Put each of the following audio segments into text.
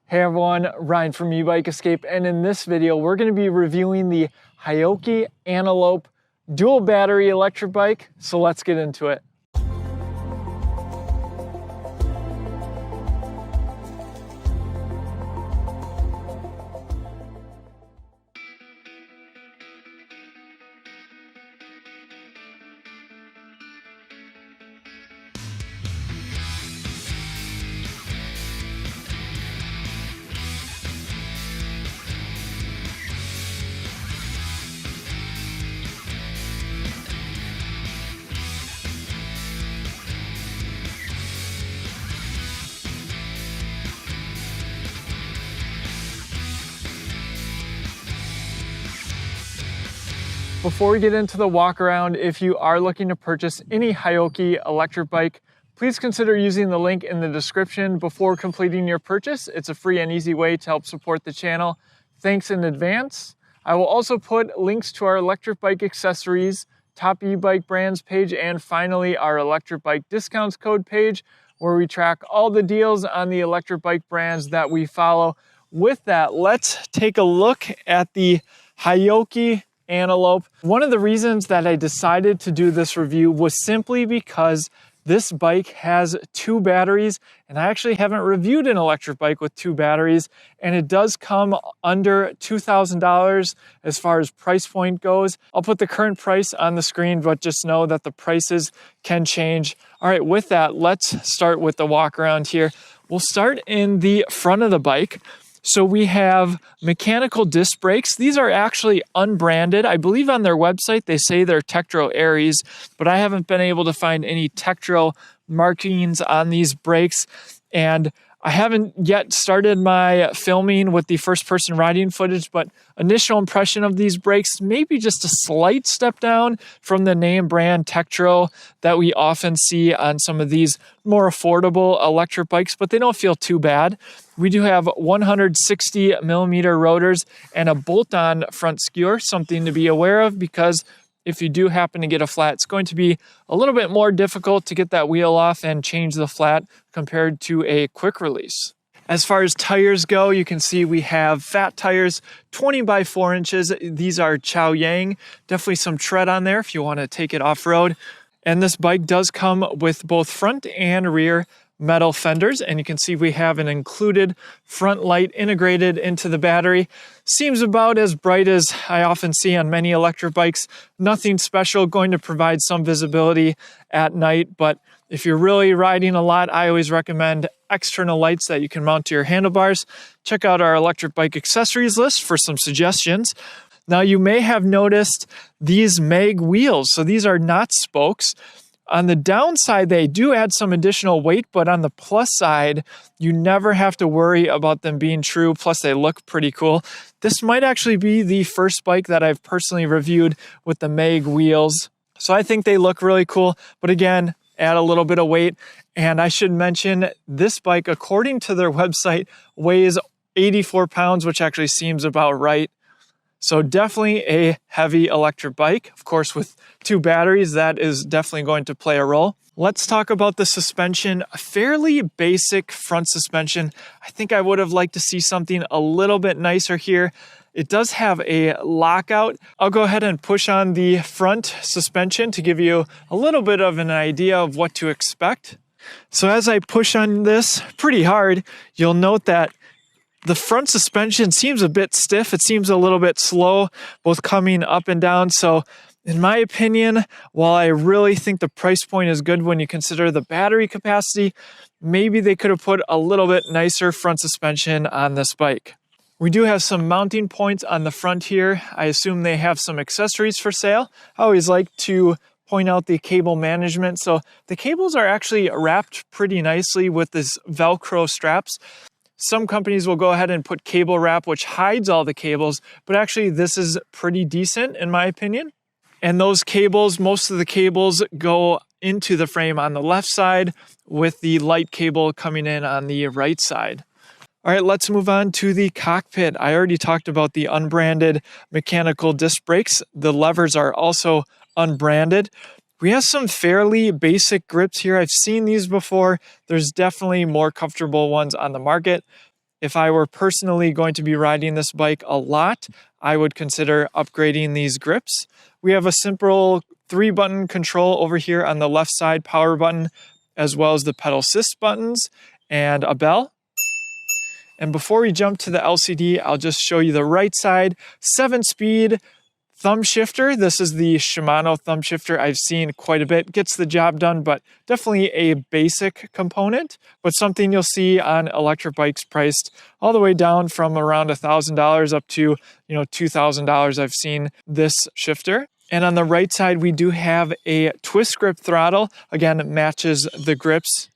Hey everyone, Ryan from Ebike Escape, and in this video we're going to be reviewing the Haoqi Antelope dual battery electric bike, so let's get into it. Before we get into the walk around, if you are looking to purchase any Haoqi electric bike, please consider using the link in the description before completing your purchase. It's a free and easy way to help support the channel. Thanks in advance. I will also put links to our electric bike accessories, top e-bike brands page, and finally our electric bike discounts code page, where we track all the deals on the electric bike brands that we follow. With that, let's take a look at the Haoqi Antelope. One of the reasons that I decided to do this review was simply because this bike has two batteries, and I actually haven't reviewed an electric bike with two batteries, and it does come under $2,000 as far as price point goes. I'll put the current price on the screen, but just know that the prices can change. All right, with that, let's start with the walk around here. We'll start in the front of the bike. So we have mechanical disc brakes. These are actually unbranded. I believe on their website they say they're Tektro Aries, but I haven't been able to find any Tektro markings on these brakes. And I haven't yet started my filming with the first person riding footage, but initial impression of these brakes, maybe just a slight step down from the name brand Tektro that we often see on some of these more affordable electric bikes, but they don't feel too bad. We do have 160 millimeter rotors and a bolt-on front skewer, something to be aware of because if you do happen to get a flat, it's going to be a little bit more difficult to get that wheel off and change the flat compared to a quick release. As far as tires go, you can see we have fat tires, 20 by 4 inches. These are Chaoyang, definitely some tread on there if you want to take it off-road. And this bike does come with both front and rear metal fenders, and you can see we have an included front light integrated into the battery. Seems about as bright as I often see on many electric bikes. Nothing special, going to provide some visibility at night, but if you're really riding a lot, I always recommend external lights that you can mount to your handlebars. Check out our electric bike accessories list for some suggestions. Now you may have noticed these mag wheels. So these are not spokes. On the downside, they do add some additional weight, but on the plus side, you never have to worry about them being true. Plus, they look pretty cool. This might actually be the first bike that I've personally reviewed with the mag wheels. So I think they look really cool, but again, add a little bit of weight. And I should mention this bike, according to their website, weighs 84 pounds, which actually seems about right. So definitely a heavy electric bike. Of course, with two batteries, that is definitely going to play a role. Let's talk about the suspension. A fairly basic front suspension. I think I would have liked to see something a little bit nicer here. It does have a lockout. I'll go ahead and push on the front suspension to give you a little bit of an idea of what to expect. So as I push on this pretty hard, you'll note that the front suspension seems a bit stiff. It seems a little bit slow, both coming up and down. So in my opinion, while I really think the price point is good when you consider the battery capacity, maybe they could have put a little bit nicer front suspension on this bike. We do have some mounting points on the front here. I assume they have some accessories for sale. I always like to point out the cable management. So the cables are actually wrapped pretty nicely with this Velcro straps. Some companies will go ahead and put cable wrap, which hides all the cables, but actually this is pretty decent in my opinion. And those cables, most of the cables go into the frame on the left side with the light cable coming in on the right side. All right, let's move on to the cockpit. I already talked about the unbranded mechanical disc brakes. The levers are also unbranded. We have some fairly basic grips here. I've seen these before. There's definitely more comfortable ones on the market. if I were personally going to be riding this bike a lot, I would consider upgrading these grips. We have a simple 3-button control over here on the left side, power button, as well as the pedal assist buttons and a bell. And before we jump to the LCD, I'll just show you the right side, 7-speed thumb shifter. This is the Shimano thumb shifter. I've seen quite a bit, gets the job done, but definitely a basic component, but something you'll see on electric bikes priced all the way down from around $1,000 up to, $2,000. I've seen this shifter. And on the right side, we do have a twist grip throttle. Again, it matches the grips.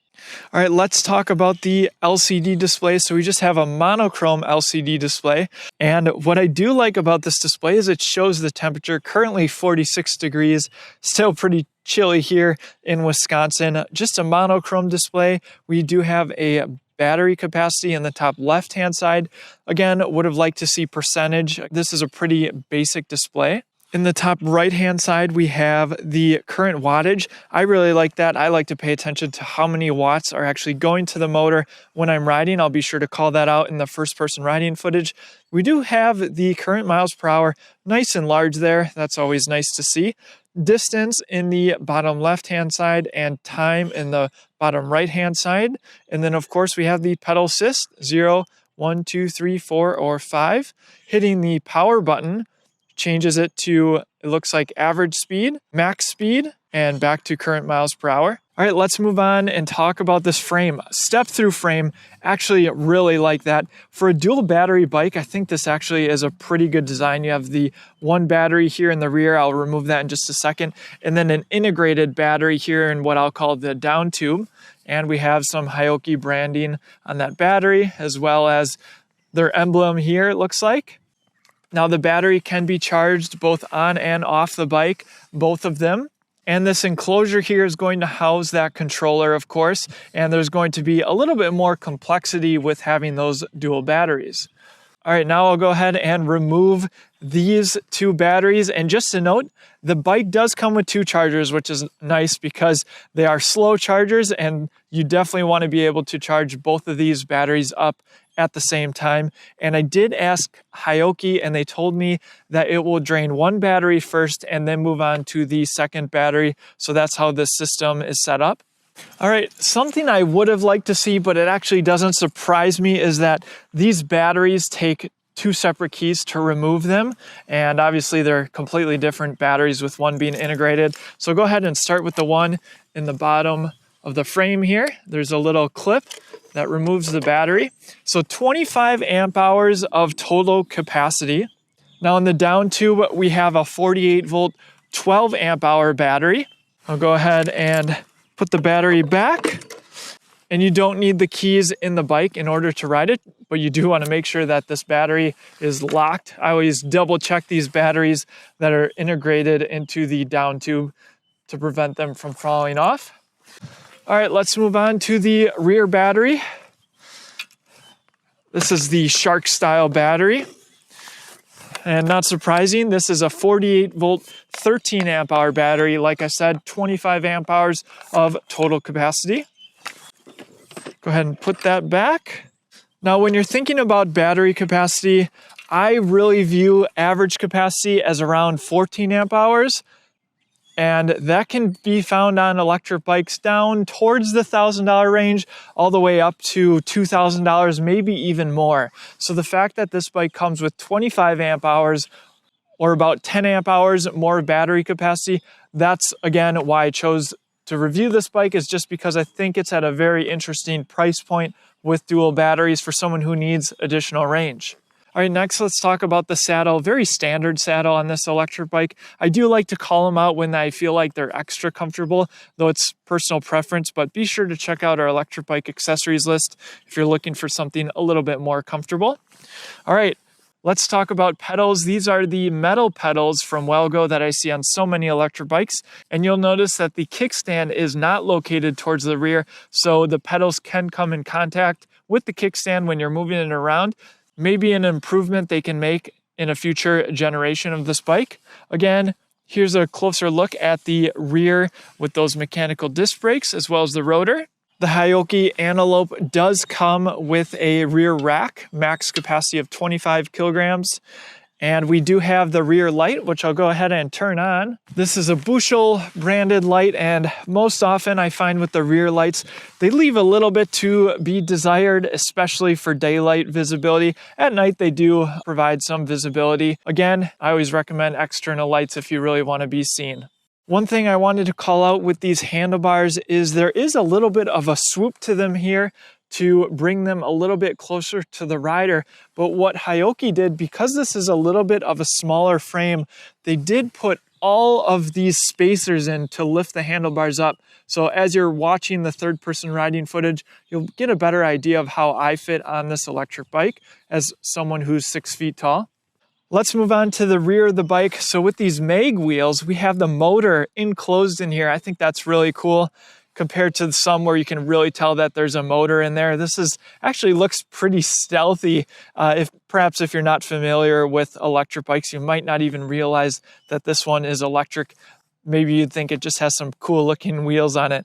All right, let's talk about the LCD display. So we just have a monochrome LCD display. And what I do like about this display is it shows the temperature, currently 46 degrees, still pretty chilly here in Wisconsin. Just a monochrome display. We do have a battery capacity in the top left-hand side. Again, would have liked to see percentage. This is a pretty basic display. In the top right-hand side, we have the current wattage. I really like that. I like to pay attention to how many watts are actually going to the motor when I'm riding. I'll be sure to call that out in the first-person riding footage. We do have the current miles per hour nice and large there. That's always nice to see. Distance in the bottom left-hand side and time in the bottom right-hand side. And then, of course, we have the pedal assist, 0, 1, 2, 3, 4, or 5. Hitting the power button changes it to, it looks like average speed, max speed, and back to current miles per hour. All right, let's move on and talk about this frame. Step-through frame, actually really like that. For a dual battery bike, I think this actually is a pretty good design. You have the one battery here in the rear, I'll remove that in just a second, and then an integrated battery here in what I'll call the down tube. And we have some HAOQI branding on that battery, as well as their emblem here, it looks like. Now the battery can be charged both on and off the bike, both of them. And this enclosure here is going to house that controller, of course, and there's going to be a little bit more complexity with having those dual batteries. All right, now I'll go ahead and remove these two batteries. And just a note, the bike does come with 2 chargers, which is nice because they are slow chargers and you definitely want to be able to charge both of these batteries up at the same time. And I did ask HAOQI and they told me that it will drain one battery first and then move on to the second battery. So that's how this system is set up. All right, something I would have liked to see, but it actually doesn't surprise me, is that these batteries take 2 separate keys to remove them. And obviously they're completely different batteries with one being integrated. So go ahead and start with the one in the bottom of the frame here. There's a little clip that removes the battery. So 25 amp hours of total capacity. Now in the down tube, we have a 48 volt, 12 amp hour battery. I'll go ahead and put the battery back. And you don't need the keys in the bike in order to ride it, but you do want to make sure that this battery is locked. I always double check these batteries that are integrated into the down tube to prevent them from falling off. All right, let's move on to the rear battery. This is the Shark style battery. And not surprising, this is a 48 volt, 13 amp hour battery. Like I said, 25 amp hours of total capacity. Go ahead and put that back. Now, when you're thinking about battery capacity, I really view average capacity as around 14 amp hours. And that can be found on electric bikes down towards the $1,000 range, all the way up to $2,000, maybe even more. So the fact that this bike comes with 25 amp hours or about 10 amp hours more battery capacity, that's again why I chose to review this bike, is just because I think it's at a very interesting price point with dual batteries for someone who needs additional range. All right, next let's talk about the saddle. Very standard saddle on this electric bike. I do like to call them out when I feel like they're extra comfortable, though it's personal preference, but be sure to check out our electric bike accessories list if you're looking for something a little bit more comfortable. All right, let's talk about pedals. These are the metal pedals from Welgo that I see on so many electric bikes. And you'll notice that the kickstand is not located towards the rear, so the pedals can come in contact with the kickstand when you're moving it around. Maybe an improvement they can make in a future generation of this bike. Again, here's a closer look at the rear with those mechanical disc brakes as well as the rotor. The Haoqi Antelope does come with a rear rack, max capacity of 25 kilograms. And we do have the rear light, which I'll go ahead and turn on. This is a Bushel branded light, and most often I find with the rear lights, they leave a little bit to be desired, especially for daylight visibility. At night, they do provide some visibility. Again, I always recommend external lights if you really want to be seen. One thing I wanted to call out with these handlebars is there is a little bit of a swoop to them here to bring them a little bit closer to the rider. But what Haoqi did, because this is a little bit of a smaller frame, they did put all of these spacers in to lift the handlebars up. So as you're watching the third-person riding footage, you'll get a better idea of how I fit on this electric bike as someone who's 6 feet tall. Let's move on to the rear of the bike. So with these mag wheels, we have the motor enclosed in here. I think that's really cool compared to some where you can really tell that there's a motor in there. This is actually looks pretty stealthy. Perhaps if you're not familiar with electric bikes, you might not even realize that this one is electric. Maybe you'd think it just has some cool looking wheels on it.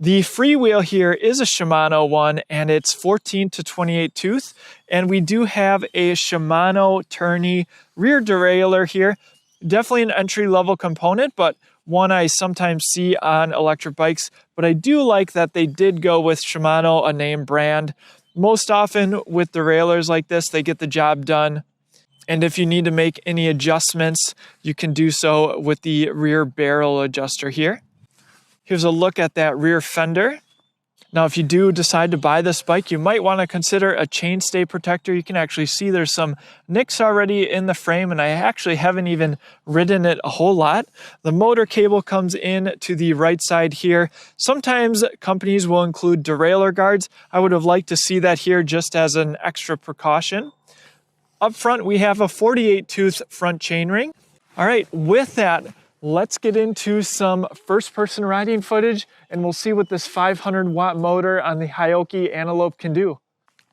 The freewheel here is a Shimano one, and it's 14 to 28 tooth. And we do have a Shimano tourney rear derailleur here. Definitely an entry-level component, but one I sometimes see on electric bikes. But I do like that they did go with Shimano, a name brand. Most often with derailleurs like this, they get the job done. And if you need to make any adjustments, you can do so with the rear barrel adjuster here. Here's a look at that rear fender. Now, if you do decide to buy this bike, you might want to consider a chainstay protector. You can actually see there's some nicks already in the frame, and I actually haven't even ridden it a whole lot. The motor cable comes in to the right side here. Sometimes companies will include derailleur guards. I would have liked to see that here just as an extra precaution. Up front, we have a 48 tooth front chainring. All right, with that, let's get into some first-person riding footage, and we'll see what this 500-watt motor on the Haoqi Antelope can do.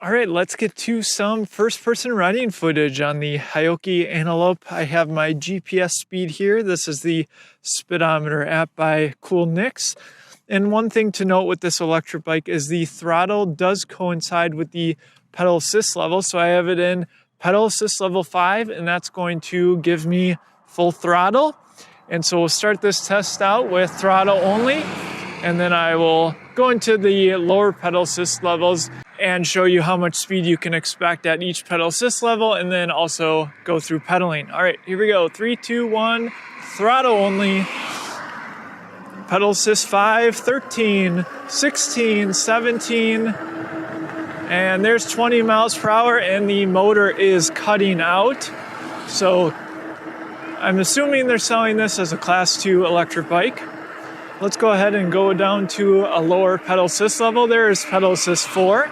All right, let's get to some first-person riding footage on the Haoqi Antelope. I have my GPS speed here. This is the speedometer app by Cool Nicks. And one thing to note with this electric bike is the throttle does coincide with the pedal assist level. So I have it in pedal assist level 5, and that's going to give me full throttle. And so we'll start this test out with throttle only, and then I will go into the lower pedal assist levels and show you how much speed you can expect at each pedal assist level, and then also go through pedaling. All right, here we go. 3, 2, 1, throttle only. Pedal assist 5, 13, 16, 17, and there's 20 miles per hour, and the motor is cutting out. So I'm assuming they're selling this as a Class 2 electric bike. Let's go ahead and go down to a lower pedal assist level. There is pedal assist 4.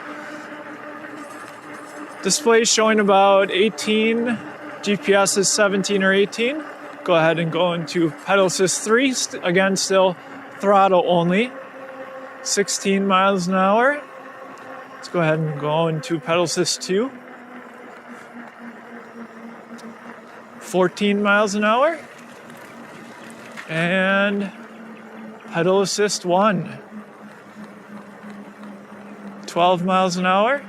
Display showing about 18. GPS is 17 or 18. Go ahead and go into pedal assist 3. Again, still throttle only. 16 miles an hour. Let's go ahead and go into pedal assist 2. 14 miles an hour, and pedal assist 1, 12 miles an hour.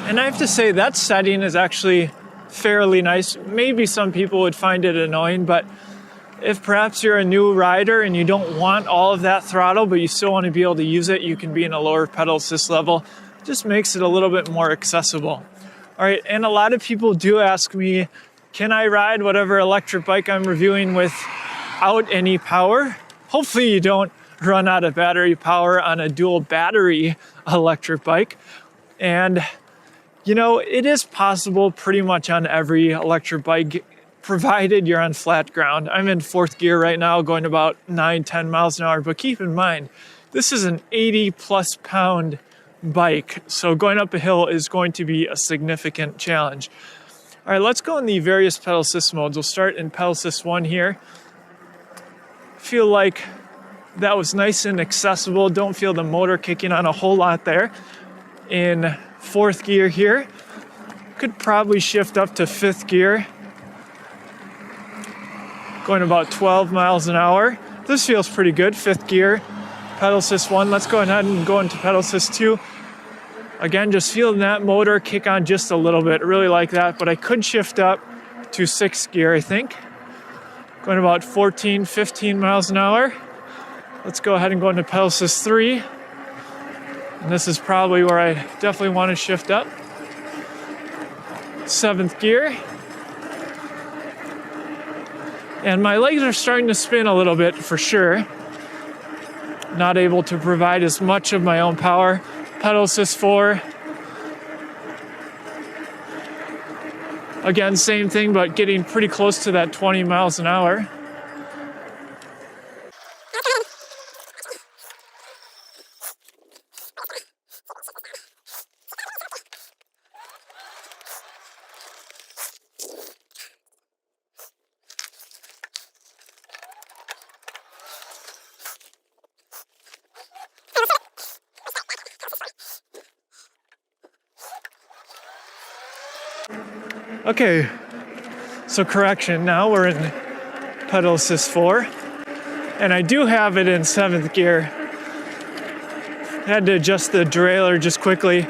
And I have to say that setting is actually fairly nice. Maybe some people would find it annoying, but if perhaps you're a new rider and you don't want all of that throttle, but you still want to be able to use it, you can be in a lower pedal assist level. It just makes it a little bit more accessible. All right, and a lot of people do ask me, can I ride whatever electric bike I'm reviewing without any power? Hopefully you don't run out of battery power on a dual battery electric bike. And, you know, it is possible pretty much on every electric bike, provided you're on flat ground. I'm in 4th gear right now, going about 9-10 miles an hour, but keep in mind, this is an 80-plus pound bike, so going up a hill is going to be a significant challenge. All right, let's go in the various pedal assist modes. We'll start in pedal assist 1 here. Feel like that was nice and accessible. Don't feel the motor kicking on a whole lot there. In 4th gear here, could probably shift up to 5th gear. Going about 12 miles an hour. This feels pretty good. 5th gear. pedal assist 1. Let's go ahead and go into pedal assist 2. Again, just feeling that motor kick on just a little bit. Really like that, but I could shift up to 6th gear, I think. Going about 14, 15 miles an hour. Let's go ahead and go into pedal assist 3. And this is probably where I definitely want to shift up. 7th gear. And my legs are starting to spin a little bit for sure. Not able to provide as much of my own power. Pedal assist 4. Again, same thing, but getting pretty close to that 20 miles an hour. Okay, so correction, now we're in pedal assist 4, and I do have it in 7th gear. Had to adjust the derailleur just quickly,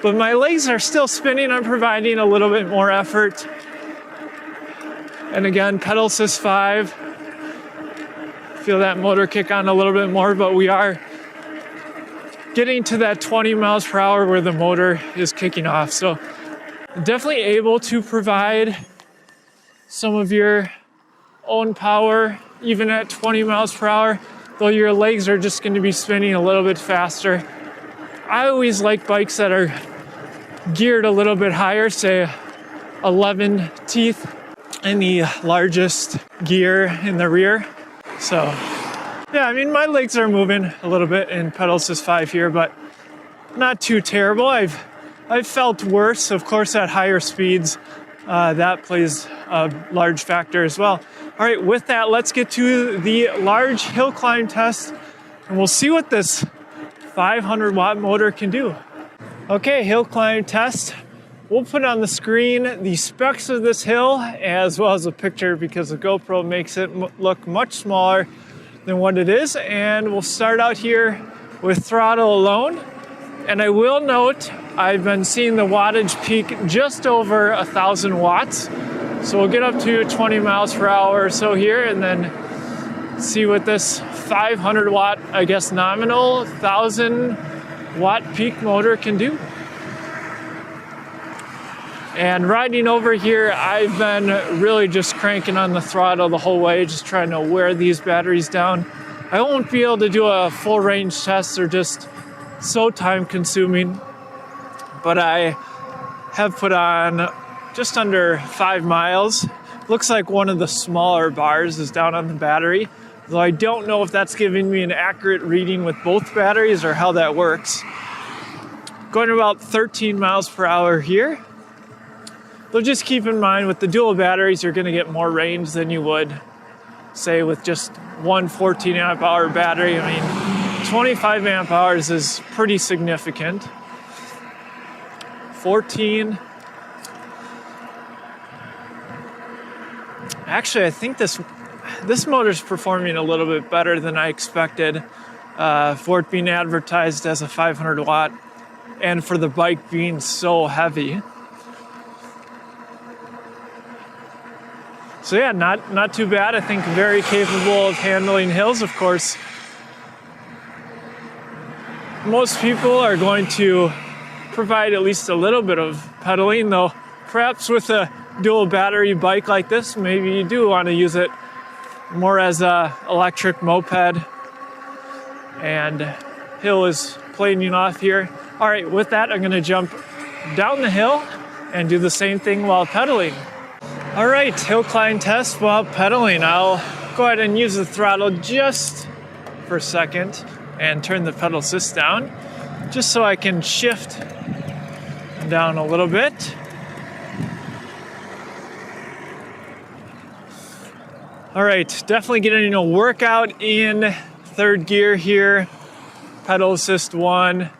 but my legs are still spinning. I'm providing a little bit more effort. And again, pedal assist 5. Feel that motor kick on a little bit more, but we are getting to that 20 miles per hour where the motor is kicking off. So definitely able to provide some of your own power, even at 20 miles per hour, though your legs are just going to be spinning a little bit faster. I always like bikes that are geared a little bit higher, say 11 teeth in the largest gear in the rear. So yeah, I mean, my legs are moving a little bit in pedal assist 5 here, but not too terrible. I've felt worse, of course, at higher speeds. That plays a large factor as well. All right, with that, let's get to the large hill climb test, and we'll see what this 500 watt motor can do. Okay, hill climb test. We'll put on the screen the specs of this hill as well as a picture because the GoPro makes it look much smaller than what it is. And we'll start out here with throttle alone. And I will note, I've been seeing the wattage peak just over 1,000 watts. So we'll get up to 20 miles per hour or so here and then see what this 500 watt, I guess nominal, 1,000 watt peak motor can do. And riding over here, I've been really just cranking on the throttle the whole way, just trying to wear these batteries down. I won't be able to do a full range test, they're just so time consuming, but I have put on just under 5 miles. Looks like one of the smaller bars is down on the battery, though I don't know if that's giving me an accurate reading with both batteries or how that works. Going about 13 miles per hour here. Though just keep in mind with the dual batteries, you're going to get more range than you would, say, with just one 14 amp hour battery. I mean, 25 amp hours is pretty significant. 14. Actually, I think this motor's performing a little bit better than I expected for it being advertised as a 500 watt and for the bike being so heavy. So yeah, not too bad. I think very capable of handling hills, of course. Most people are going to provide at least a little bit of pedaling, though perhaps with a dual battery bike like this, maybe you do want to use it more as a electric moped. And hill is planing off here. All right, with that, I'm going to jump down the hill and do the same thing while pedaling. All right, hill climb test while pedaling. I'll go ahead and use the throttle just for a second and turn the pedal assist down just so I can shift down a little bit. All right, definitely getting a workout in third gear here. Pedal assist 1.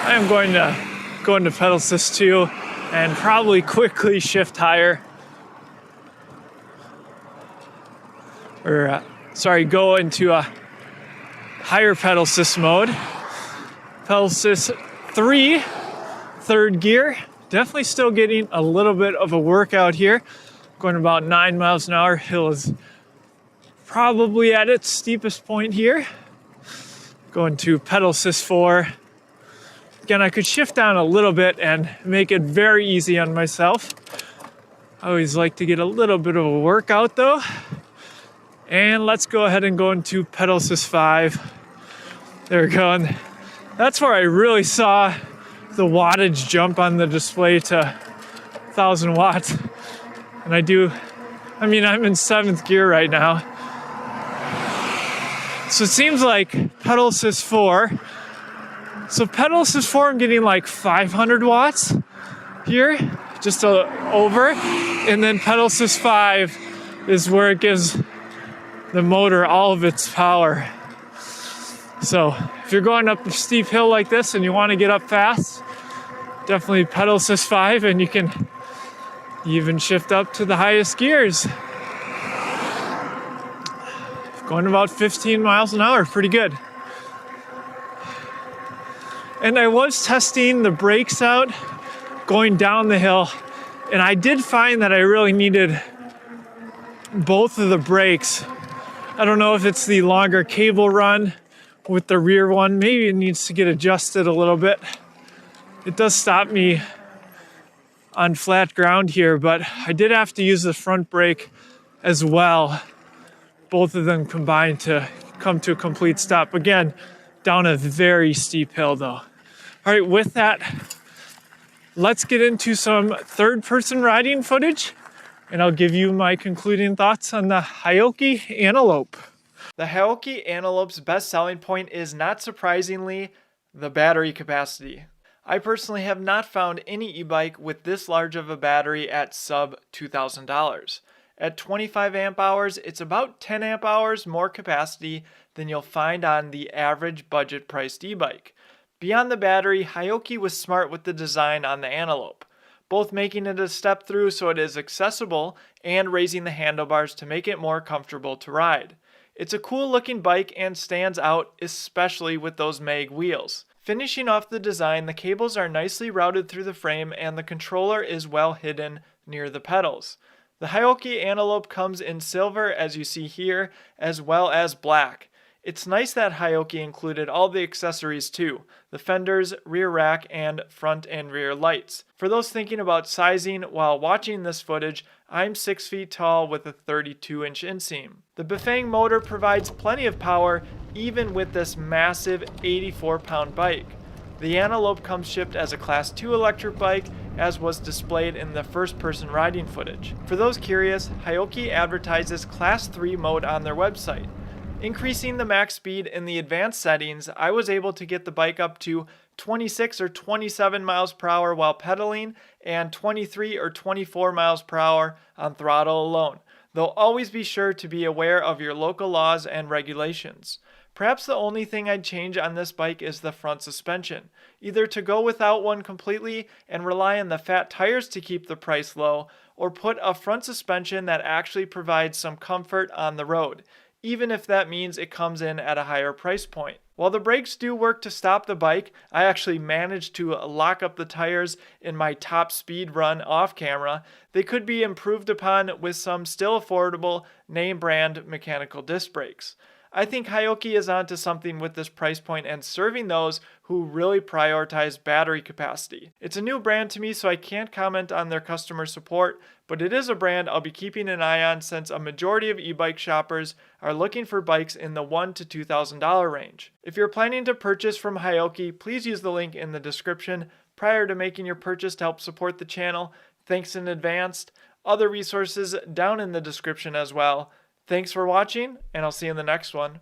I am going to go into pedal assist 2 and probably quickly shift higher. Or go into a higher pedal assist mode. Pedal assist 3, third gear. Definitely still getting a little bit of a workout here. Going about 9 miles an hour. Hill is probably at its steepest point here. Going to pedal assist 4. Again, I could shift down a little bit and make it very easy on myself. I always like to get a little bit of a workout though. And let's go ahead and go into pedal assist 5. There we go. And that's where I really saw the wattage jump on the display to 1,000 watts. And I'm in 7th gear right now. So it seems like pedal assist 4. So pedal assist 4, I'm getting like 500 watts here, just over. And then pedal assist 5 is where it gives the motor all of its power. So if you're going up a steep hill like this and you want to get up fast, definitely pedal assist 5, and you can even shift up to the highest gears. Going about 15 miles an hour, pretty good. And I was testing the brakes out going down the hill, and I did find that I really needed both of the brakes. I don't know if it's the longer cable run with the rear one. Maybe it needs to get adjusted a little bit. It does stop me on flat ground here, but I did have to use the front brake as well. Both of them combined to come to a complete stop. Again, down a very steep hill though. All right, with that, let's get into some third-person riding footage, and I'll give you my concluding thoughts on the Haoqi Antelope. The Haoqi Antelope's best selling point is, not surprisingly, the battery capacity. I personally have not found any e-bike with this large of a battery at sub $2,000. At 25 amp hours, it's about 10 amp hours more capacity than you'll find on the average budget priced e-bike. Beyond the battery, Haoqi was smart with the design on the Antelope, both making it a step through so it is accessible and raising the handlebars to make it more comfortable to ride. It's a cool looking bike and stands out, especially with those mag wheels. Finishing off the design, the cables are nicely routed through the frame and the controller is well hidden near the pedals. The Haoqi Antelope comes in silver, as you see here, as well as black. It's nice that Haoqi included all the accessories too, the fenders, rear rack, and front and rear lights. For those thinking about sizing while watching this footage, I'm 6 feet tall with a 32-inch inseam. The Bafang motor provides plenty of power even with this massive 84-pound bike. The Antelope comes shipped as a Class 2 electric bike, as was displayed in the first-person riding footage. For those curious, Haoqi advertises Class 3 mode on their website. Increasing the max speed in the advanced settings, I was able to get the bike up to 26 or 27 miles per hour while pedaling and 23 or 24 miles per hour on throttle alone, though always be sure to be aware of your local laws and regulations. Perhaps the only thing I'd change on this bike is the front suspension, either to go without one completely and rely on the fat tires to keep the price low, or put a front suspension that actually provides some comfort on the road, even if that means it comes in at a higher price point. While the brakes do work to stop the bike, I actually managed to lock up the tires in my top speed run off camera. They could be improved upon with some still affordable name brand mechanical disc brakes. I think Haoqi is onto something with this price point and serving those who really prioritize battery capacity. It's a new brand to me, so I can't comment on their customer support, but it is a brand I'll be keeping an eye on since a majority of e-bike shoppers are looking for bikes in the $1,000 to $2,000 range. If you're planning to purchase from Haoqi, please use the link in the description prior to making your purchase to help support the channel. Thanks in advance. Other resources down in the description as well. Thanks for watching, and I'll see you in the next one.